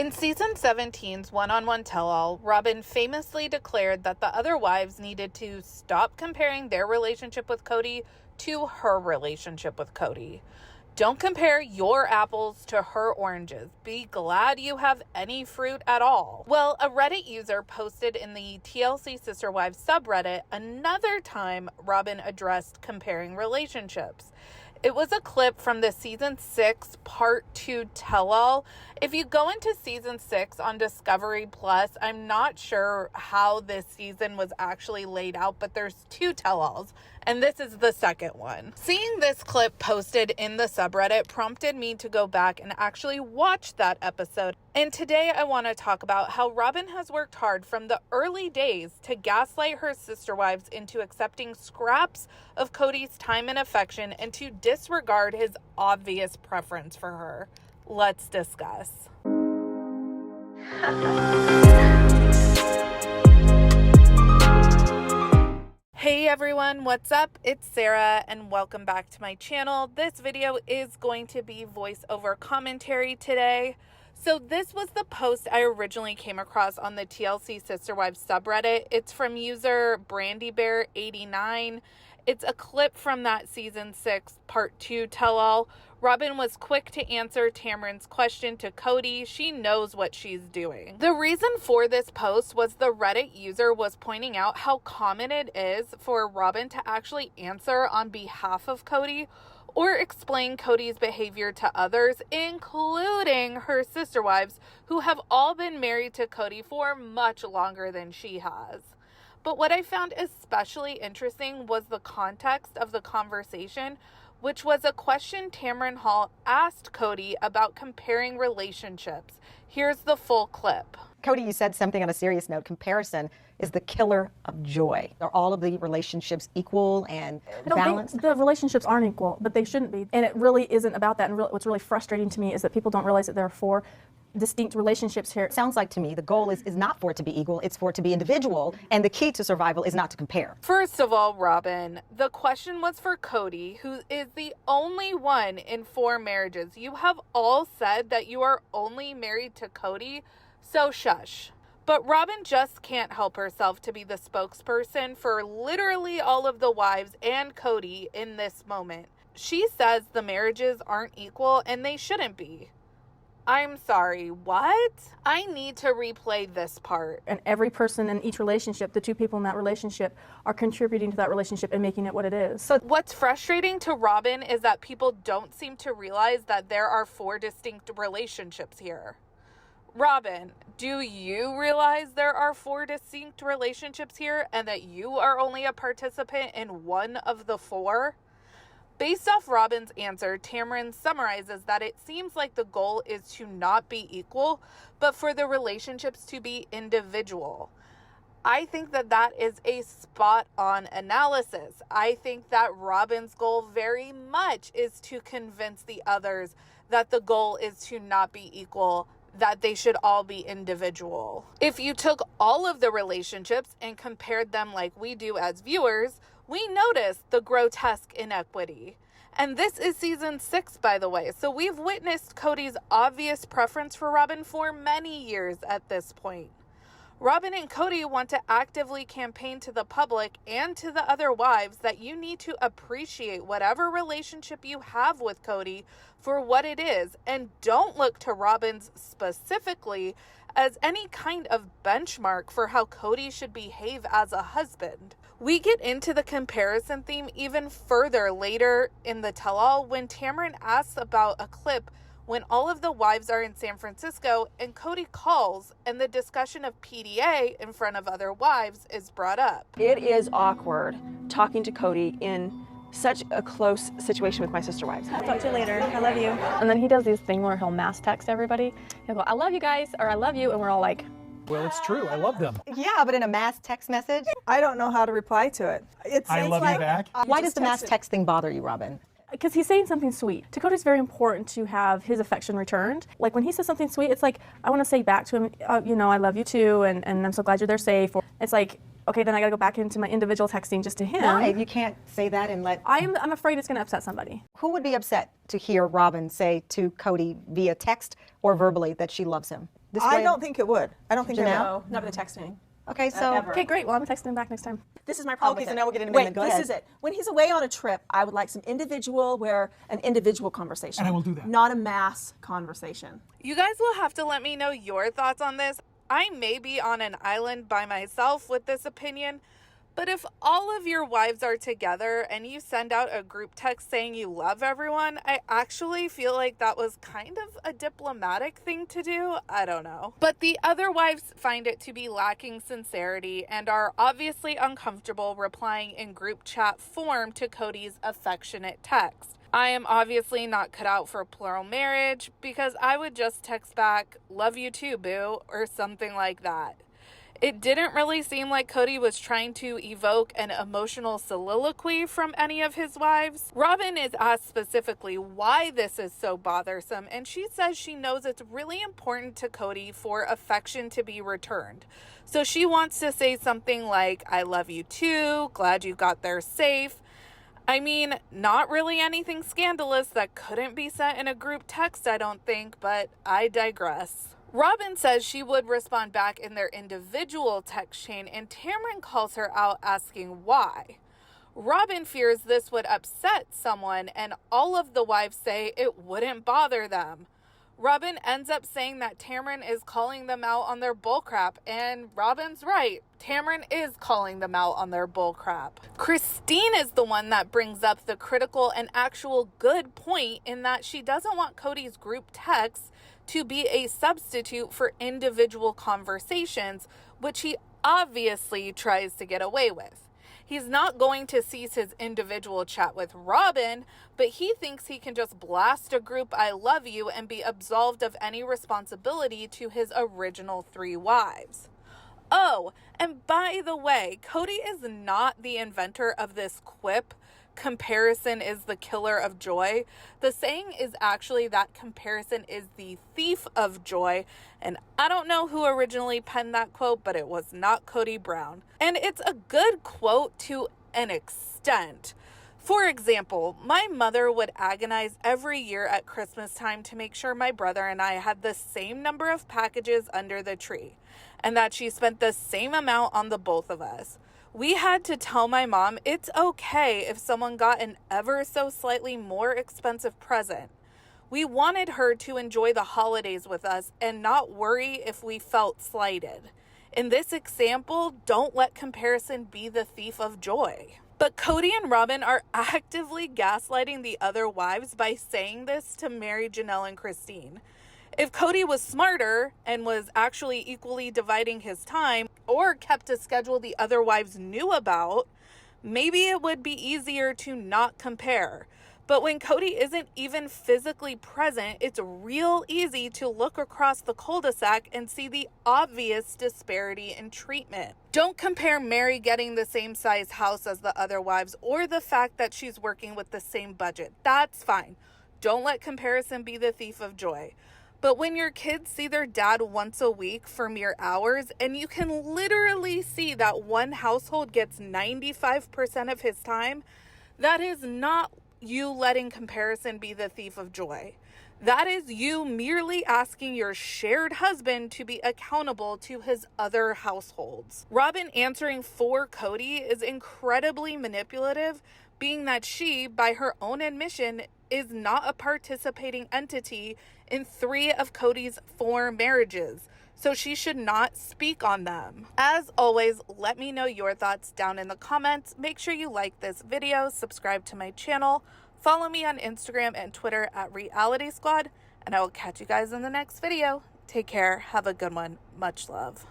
In season 17's one-on-one tell-all, Robyn famously declared that the other wives needed to stop comparing their relationship with Kody to her relationship with Kody. Don't compare your apples to her oranges. Be glad you have any fruit at all. Well, a Reddit user posted in the TLC Sister Wives subreddit another time Robyn addressed comparing relationships. It was a clip from the season 6 part 2 tell-all. If you go into season 6 on Discovery Plus, I'm not sure how this season was actually laid out, but there's 2 tell-alls, and this is the second one. Seeing this clip posted in the subreddit prompted me to go back and actually watch that episode. And today I want to talk about how Robyn has worked hard from the early days to gaslight her sister wives into accepting scraps of Kody's time and affection and to disregard his obvious preference for her. Let's discuss. Hey everyone, what's up? It's Sarah and welcome back to my channel. This video is going to be voiceover commentary today. So this was the post I originally came across on the TLC Sister Wives subreddit. It's from user BrandyBear89. It's a clip from that season 6 part 2 tell-all. Robyn was quick to answer Tamron's question to Kody. She knows what she's doing. The reason for this post was the Reddit user was pointing out how common it is for Robyn to actually answer on behalf of Kody or explain Kody's behavior to others, including her sister wives, who have all been married to Kody for much longer than she has. But what I found especially interesting was the context of the conversation, which was a question Tamron Hall asked Kody about comparing relationships. Here's the full clip. Kody, you said something on a serious note. Comparison is the killer of joy. Are all of the relationships equal and balanced? The relationships aren't equal, but they shouldn't be. And it really isn't about that. And what's really frustrating to me is that people don't realize that there are 4 distinct relationships here. It sounds like to me the goal is not for it to be equal, it's for it to be individual, and the key to survival is not to compare. First of all, Robyn, the question was for Kody, who is the only one in 4 marriages. You have all said that you are only married to Kody, so shush. But Robyn just can't help herself to be the spokesperson for literally all of the wives and Kody in this moment. She says the marriages aren't equal and they shouldn't be. I'm sorry, what? I need to replay this part. And every person in each relationship, the 2 people in that relationship, are contributing to that relationship and making it what it is. So what's frustrating to Robyn is that people don't seem to realize that there are 4 distinct relationships here. Robyn, do you realize there are 4 distinct relationships here and that you are only a participant in one of the 4? Based off Robyn's answer, Tamron summarizes that it seems like the goal is to not be equal, but for the relationships to be individual. I think that that is a spot-on analysis. I think that Robyn's goal very much is to convince the others that the goal is to not be equal, that they should all be individual. If you took all of the relationships and compared them like we do as viewers, we notice the grotesque inequity. And this is season 6, by the way, so we've witnessed Kody's obvious preference for Robyn for many years at this point. Robyn and Kody want to actively campaign to the public and to the other wives that you need to appreciate whatever relationship you have with Kody for what it is, and don't look to Robyn's specifically as any kind of benchmark for how Kody should behave as a husband. We get into the comparison theme even further later in the tell-all when Tamron asks about a clip when all of the wives are in San Francisco and Kody calls and the discussion of PDA in front of other wives is brought up. It is awkward talking to Kody in such a close situation with my sister wives. I'll talk to you later. I love you. And then he does this thing where he'll mass text everybody. He'll go, I love you guys, or I love you, and we're all like, well, it's true. I love them. Yeah, but in a mass text message? I don't know how to reply to it. I love you back. Why does the mass text thing bother you, Robyn? because he's saying something sweet. To Kody, it's very important to have his affection returned. Like when he says something sweet, it's like, I want to say back to him, you know, I love you too, and I'm so glad you're there safe. Or it's like, okay, then I gotta go back into my individual texting just to him. Why? You can't say that and let... I'm afraid it's gonna upset somebody. Who would be upset to hear Robyn say to Kody via text or verbally that she loves him? this I way? don't think it would. I don't think it would. Janelle? No, not with the texting. Okay, so Ever. Okay, great. Well, I'm texting him back next time. This is my problem. Okay, with so it. now we're getting into Wait, it. Go this ahead. is it. When he's away on a trip, I would like some an individual conversation. And I will do that. Not a mass conversation. You guys will have to let me know your thoughts on this. I may be on an island by myself with this opinion, but if all of your wives are together and you send out a group text saying you love everyone, I actually feel like that was kind of a diplomatic thing to do. I don't know. But the other wives find it to be lacking sincerity and are obviously uncomfortable replying in group chat form to Kody's affectionate text. I am obviously not cut out for plural marriage because I would just text back, "Love you too, boo," or something like that. It didn't really seem like Kody was trying to evoke an emotional soliloquy from any of his wives. Robyn is asked specifically why this is so bothersome, and she says she knows it's really important to Kody for affection to be returned. So she wants to say something like, "I love you too, glad you got there safe." I mean, not really anything scandalous that couldn't be sent in a group text, I don't think, but I digress. Robyn says she would respond back in their individual text chain, and Tamron calls her out asking why. Robyn fears this would upset someone, and all of the wives say it wouldn't bother them. Robyn ends up saying that Tamron is calling them out on their bullcrap, and Robyn's right. Tamron is calling them out on their bullcrap. Christine is the one that brings up the critical and actual good point in that she doesn't want Kody's group texts to be a substitute for individual conversations, which he obviously tries to get away with. He's not going to cease his individual chat with Robyn, but he thinks he can just blast a group "I love you" and be absolved of any responsibility to his original 3 wives. Oh, and by the way, Kody is not the inventor of this quip, "Comparison is the killer of joy." The saying is actually that comparison is the thief of joy, and I don't know who originally penned that quote, but it was not Kody Brown. And it's a good quote to an extent. For example, my mother would agonize every year at Christmas time to make sure my brother and I had the same number of packages under the tree, and that she spent the same amount on the both of us. We had to tell my mom it's okay if someone got an ever so slightly more expensive present. We wanted her to enjoy the holidays with us and not worry if we felt slighted. In this example, don't let comparison be the thief of joy. But Kody and Robyn are actively gaslighting the other wives by saying this to Meri, Janelle, and Christine. If Kody was smarter and was actually equally dividing his time or kept a schedule the other wives knew about, maybe it would be easier to not compare. But when Kody isn't even physically present, it's real easy to look across the cul-de-sac and see the obvious disparity in treatment. Don't compare Meri getting the same size house as the other wives or the fact that she's working with the same budget. That's fine. Don't let comparison be the thief of joy. But when your kids see their dad once a week for mere hours, and you can literally see that one household gets 95% of his time, that is not you letting comparison be the thief of joy. That is you merely asking your shared husband to be accountable to his other households. Robyn answering for Kody is incredibly manipulative, being that she, by her own admission, is not a participating entity in 3 of Kody's 4 marriages, so she should not speak on them. As always, let me know your thoughts down in the comments. Make sure you like this video, subscribe to my channel, follow me on Instagram and Twitter at realiteasquad, and I will catch you guys in the next video. Take care, have a good one, much love.